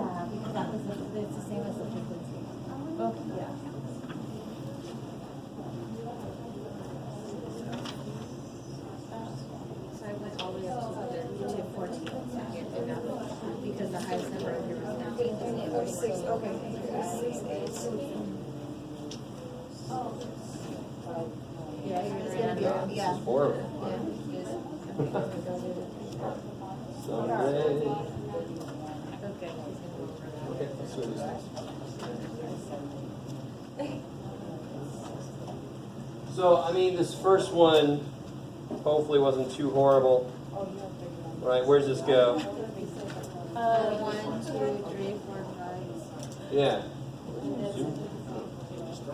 Yeah, because that was, it's the same as the frequency. Oh, yeah. So I went all the way up to 14 and up because the highest number of here was 13. Oh, 6, okay. 6, 8. Yeah, you're It's right gonna be, on. This yeah. is horrible. Someday. Okay, he's gonna go over that. Okay, let's see what this is. So, I mean, this first one hopefully wasn't too horrible. Right, where's this go? 1, 2, 3, 4, 5. Yeah.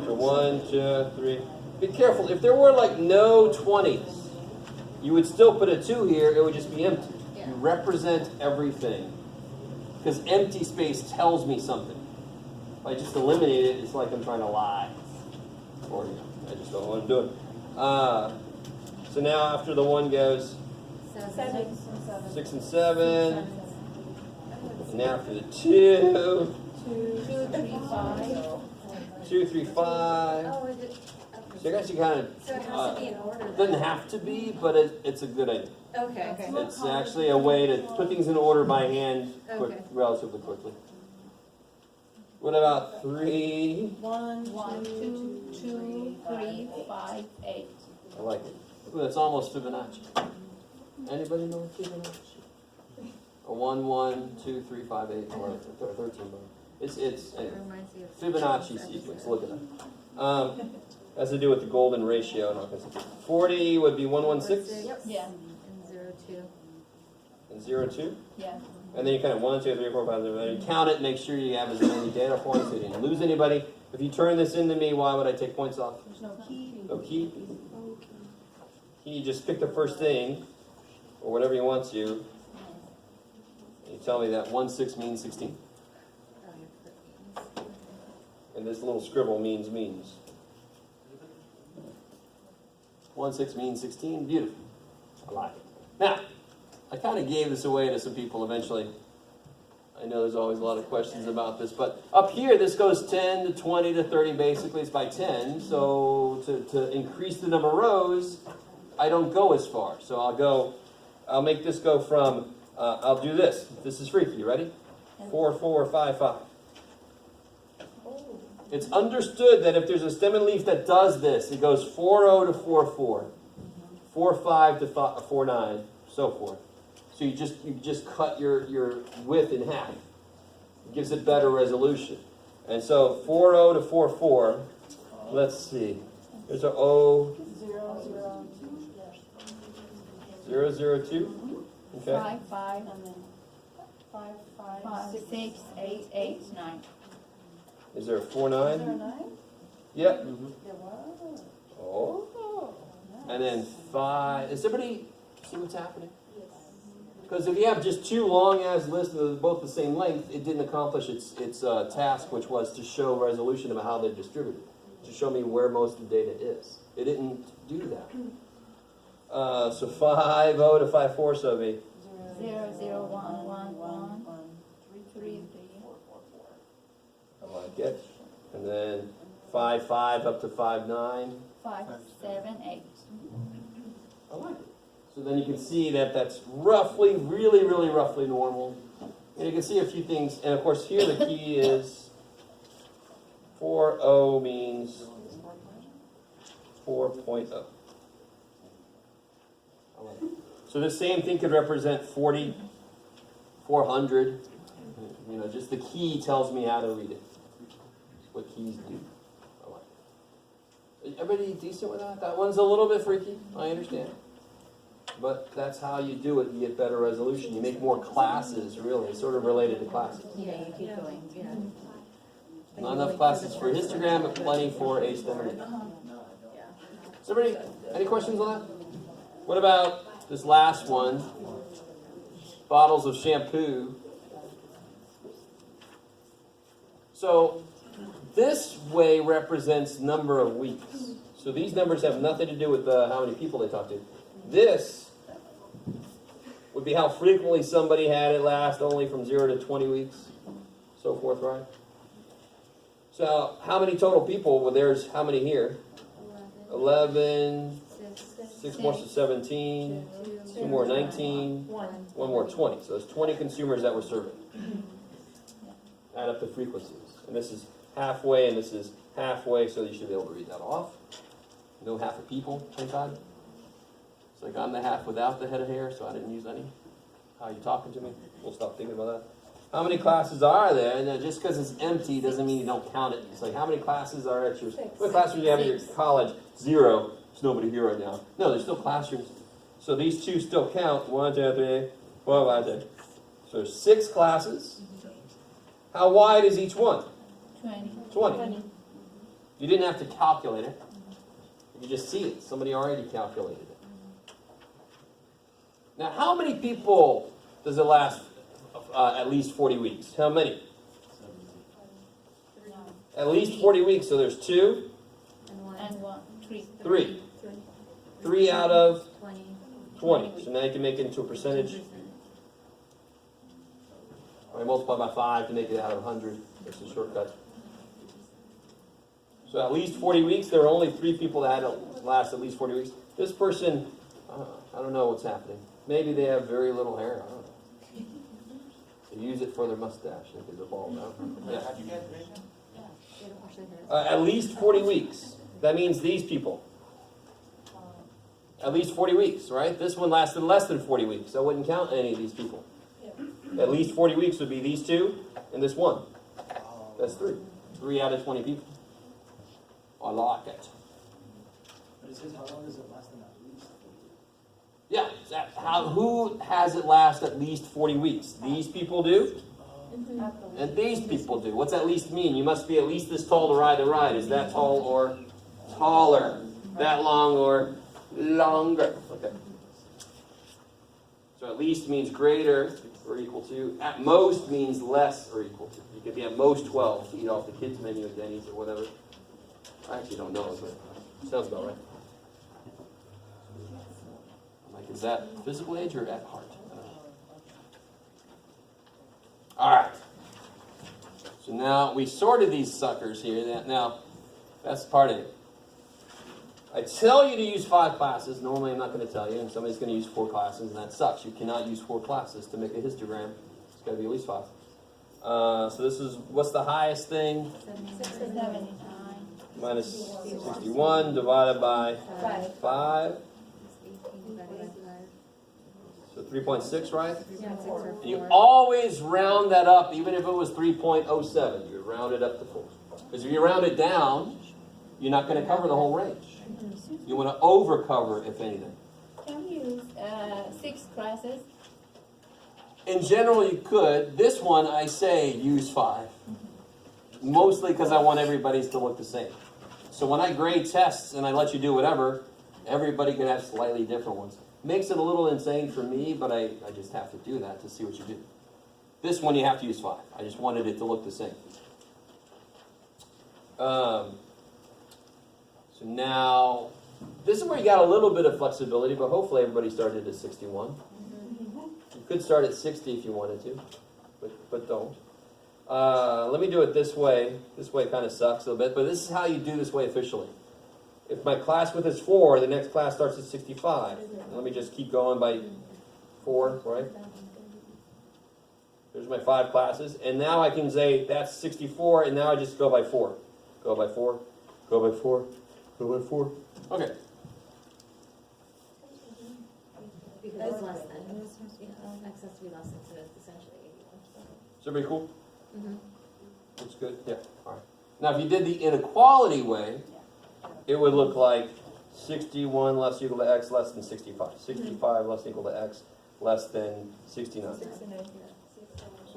So 1, 2, 3. Be careful. If there were like no 20s, you would still put a 2 here. It would just be empty. Yeah. You represent everything. Because empty space tells me something. If I just eliminate it, it's like I'm trying to lie. Or, you know, I just don't know what I'm doing. So now after the 1 goes 7. 6 and 7. And now after the 2. 2, 3, 5. 2, 3, 5. Oh, is it? So I guess you kind of. So it has to be in order It then? doesn't have to be, but it's a good idea. Okay. It's actually a way to put things in order by hand Okay. relatively quickly. What about 3? 1, 2, 2, 3, 5, 8. I like it. Ooh, that's almost Fibonacci. Anybody know what Fibonacci? A 1, 1, 2, 3, 5, 8, or 13. It's It anyway. reminds me of Fibonacci sequence. Look at that. Has to do with the golden ratio and all kinds of stuff. 40 would be 116 Yeah, and 0, 2. and 0, 2. yeah. And then you kind of 1, 2, 3, 4, 5, 6, 7. You count it, make sure you have as many data points so you didn't lose anybody. If you turn this into me, why would I take points off? There's no key. No key. Key, just pick the first thing, or whatever you want to. And you tell me that 1, 6 means 16. Oh, you're putting. And this little scribble means. 1, 6 means 16. Beautiful. I like it. Now, I kind of gave this away to some people eventually. I know there's always a lot of questions about this, but up here this goes 10 to 20 to 30 basically. It's by 10. So to increase the number of rows, I don't go as far. So I'll make this go from, I'll do this. This is freaky. You ready? 4, 4, 5, 5. It's understood that if there's a stem and leaf that does this, it goes 4-0 to 4-4, 4-5 to 4-9, so forth. So you just cut your width in half. It gives it better resolution. And so 4-0 to 4-4, let's see. There's a O. 0, 0, 2. Okay. 5, 5, 5, 6, 8, 8, 9. Is there a 4-9? Yep. Oh. And then 5. Does everybody see what's happening? Because if you have just 2 long-ass lists of both the same length, it didn't accomplish its task, which was to show resolution of how they're distributed, to show me where most of the data is. It didn't do that. So 5-0 to 5-4, so it'd be 0, 0, 1, 1, 1, 3, 3. I like it. And then 5-5 up to 5-9. 5, 7, 8. I like it. So then you can see that that's roughly, really, really roughly normal. And you can see a few things. And of course here the key is 4-0 means 4.0. I like it. So the same thing could represent 40, 400. You know, just the key tells me how to read it. What keys do. I like it. Everybody decent with that? That one's a little bit freaky. I understand. But that's how you do it. You get better resolution. You make more classes, really. It's sort of related to classes. Yeah, you keep going. Yeah. Not enough classes for histogram, but plenty for HTML. So everybody, any questions on that? What about this last one? Bottles of shampoo. So this way represents number of weeks. So these numbers have nothing to do with how many people they talk to. This would be how frequently somebody had it last, only from 0 to 20 weeks. so forth, right? So how many total people? Well, there's how many here? 11, 6 more, so 17, 2 more, 19, 1 more, 20. So there's 20 consumers that we're serving. Add up the frequencies. And this is halfway, and this is halfway, so you should be able to read that off. No half of people, thank God. It's like I'm the half without the head of hair, so I didn't use any. How are you talking to me? We'll stop thinking about that. How many classes are there? And just because it's empty doesn't mean you don't count it. It's like, how many classes are at your... What classrooms do you have at your college? 0. There's nobody here right now. No, there's still classrooms. So these 2 still count. 1, 2, 3, 4, 5, 6. So there's 6 classes. How wide is each one? 20. You didn't have to calculate it. You just see it. Somebody already calculated it. Now, how many people does it last at least 40 weeks? How many? At least 40 weeks. So there's 2. And 1, 3. 3. 3 out of 20. So now you can make it into a percentage. All right, multiply by 5 to make it out of 100. That's a shortcut. So at least 40 weeks. There are only 3 people that had to last at least 40 weeks. This person, I don't know what's happening. Maybe they have very little hair. I don't know. They use it for their mustache. I think they're bald now. Yeah. At least 40 weeks. That means these people. At least 40 weeks, right? This one lasted less than 40 weeks. I wouldn't count any of these people. At least 40 weeks would be these 2 and this 1. That's 3. 3 out of 20 people. I like it. But it says how long does it last in at least? Yeah, who has it last at least 40 weeks? These people do, and these people do. What's at least mean? You must be at least this tall to ride the ride. Is that tall or taller? That long or longer? Okay. So at least means greater or equal to. At most means less or equal to. You could be at most 12 to eat off the kids' menu at Denny's or whatever. I actually don't know, but sounds about right. Like, is that physical age or at heart? All right. So now we sorted these suckers here. Now, that's part of it. I tell you to use 5 classes. Normally I'm not going to tell you, and somebody's going to use 4 classes, and that sucks. You cannot use 4 classes to make a histogram. It's got to be at least 5. So this is, what's the highest thing? 79. Minus 61 divided by 5. So 3.6, right? And you always round that up, even if it was 3.07. You round it up to 4. Because if you round it down, you're not going to cover the whole range. You want to over-cover, if anything. Can we use 6 classes? In general, you could. This one, I say use 5. Mostly because I want everybody's to look the same. So when I grade tests and I let you do whatever, everybody can have slightly different ones. Makes it a little insane for me, but I just have to do that to see what you do. This one you have to use 5. I just wanted it to look the same. So now, this is where you got a little bit of flexibility, but hopefully everybody started at 61. You could start at 60 if you wanted to, but don't. Let me do it this way. This way kind of sucks a little bit, but this is how you do this way officially. If my class width is 4, the next class starts at 65. Let me just keep going by 4, right? There's my 5 classes, and now I can say that's 64, and now I just go by 4. Go by 4, go by 4, go by 4. Okay. Because it's less than. Access to be less than, so it's essentially 81. Is everybody cool? Mm-hmm. Looks good? Yeah. All right. Now, if you did the inequality way, it would look like 61 less equal to x less than 65. 65 less equal to x less than 69.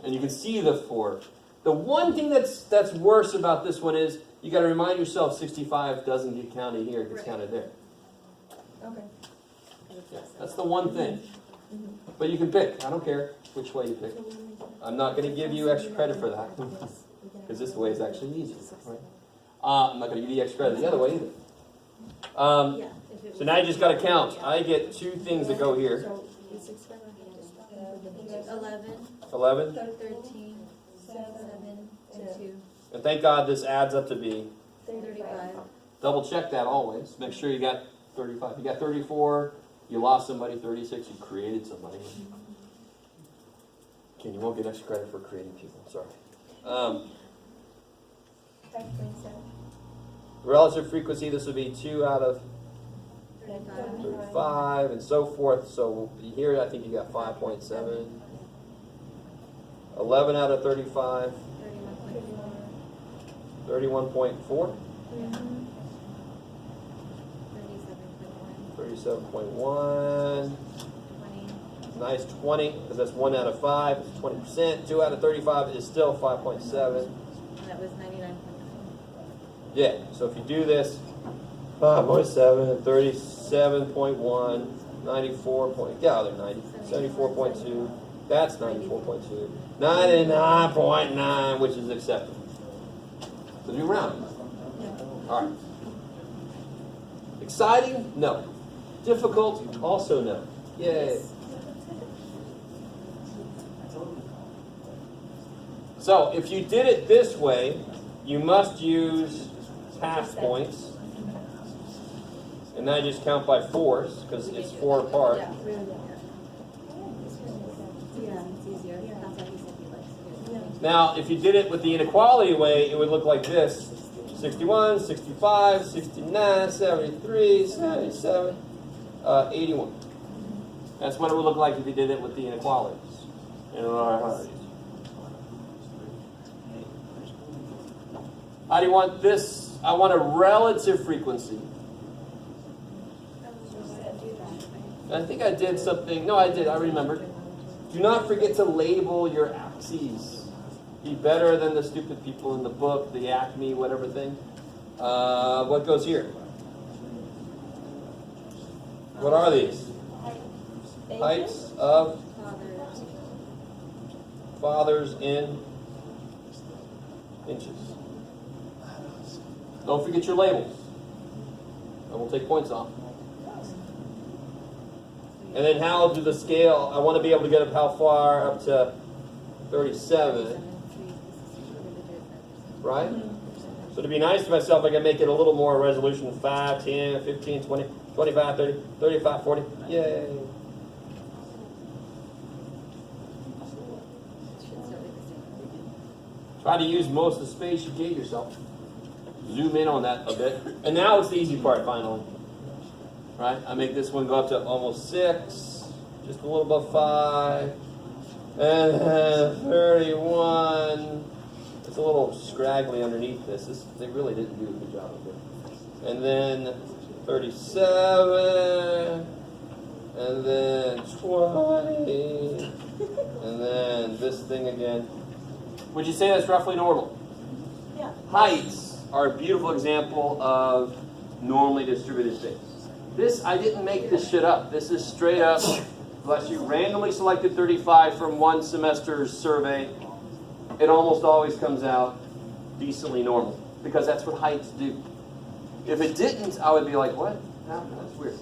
And you can see the 4. The one thing that's worse about this one is you got to remind yourself 65 doesn't get counted here, it gets counted there. Okay. Yeah, that's the one thing. But you can pick. I don't care which way you pick. I'm not going to give you extra credit for that because this way is actually easier. Right? I'm not going to give you extra credit the other way either. So now you just got to count. I get 2 things that go here. 11, 11, 13, 7, and 2, And thank God this adds up to be. 35. Double check that always. Make sure you got 35. You got 34, you lost somebody. 36, you created somebody. Okay, you won't get extra credit for creating people. Sorry. Relative frequency, this would be 2 out of 35 and so forth. So here I think you got 5.7. 11 out of 35. 31.4. 37.1. 20. Nice 20, because that's 1 out of 5. It's 20%. 2 out of 35 is still 5.7. And that was 99.9. Yeah, so if you do this, 5.7, 37.1, 94 point, yeah, they're 90, 74.2, that's 94.2, 99.9, which is acceptable. So do round. All right. Exciting? No. Difficult? Also no. Yay. So if you did it this way, you must use half points. And now you just count by 4s, because it's 4 apart. Yeah, it's easier. That's why he said he likes to do it. Now, if you did it with the inequality way, it would look like this. 61, 65, 69, 73, 77, 81. That's what it would look like if you did it with the inequalities. And how do you want this? I want a relative frequency. I think I did something. No, I did. I remembered. Do not forget to label your axes. Be better than the stupid people in the book, the Acme, whatever thing. What goes here? What are these? Heights of fathers in inches. Don't forget your labels. I will take points off. And then how do the scale, I want to be able to get up how far? Up to 37. Right? So to be nice to myself, I can make it a little more resolution. 5, 10, 15, 20, 25, 30, 35, 40. Yay. Try to use most of the space you gave yourself. Zoom in on that a bit. And now it's the easy part, finally. Right? I make this one go up to almost 6. Just a little above 5. And then 31. It's a little scraggly underneath this. They really didn't do a good job of it. And then 37. And then 20. And then this thing again. Would you say that's roughly normal? Yeah. Heights are a beautiful example of normally distributed space. This, I didn't make this shit up. This is straight up, bless you, randomly selected 35 from one semester's survey. It almost always comes out decently normal, because that's what heights do. If it didn't, I would be like, what? No, that's weird.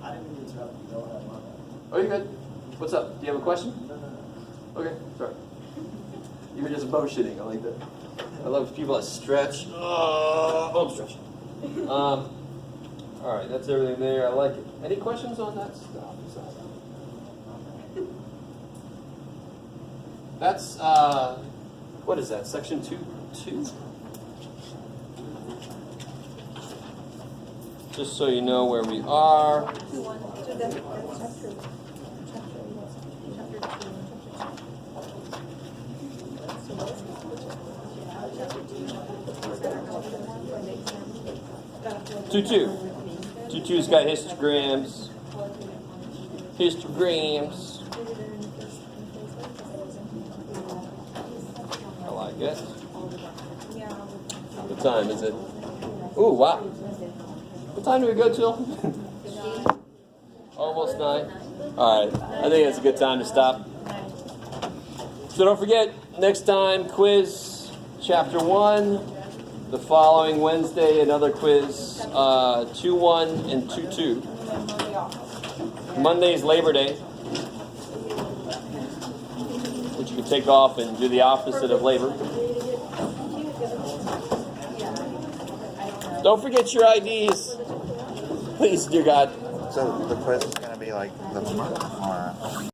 I didn't mean to interrupt you. Go ahead, my bad. Oh, you're good. What's up? Do you have a question? No. Okay, sorry. You were just motioning. I like that. I love people that stretch. I'm stretching. All right, that's everything there. I like it. Any questions on that stuff? That's what is that? Section 2.2. Just so you know where we are. Two-two's got histograms. I like it. What time is it? Ooh, wow. What time do we go till? Almost 9. All right. I think it's a good time to stop. So don't forget, next time, quiz, chapter 1. The following Wednesday, another quiz, 2-1 and 2-2. Monday's Labor Day, which you can tell take off and do the opposite of labor. Don't forget your IDs. Please, dear God. So the quiz is going to be like the homework, or?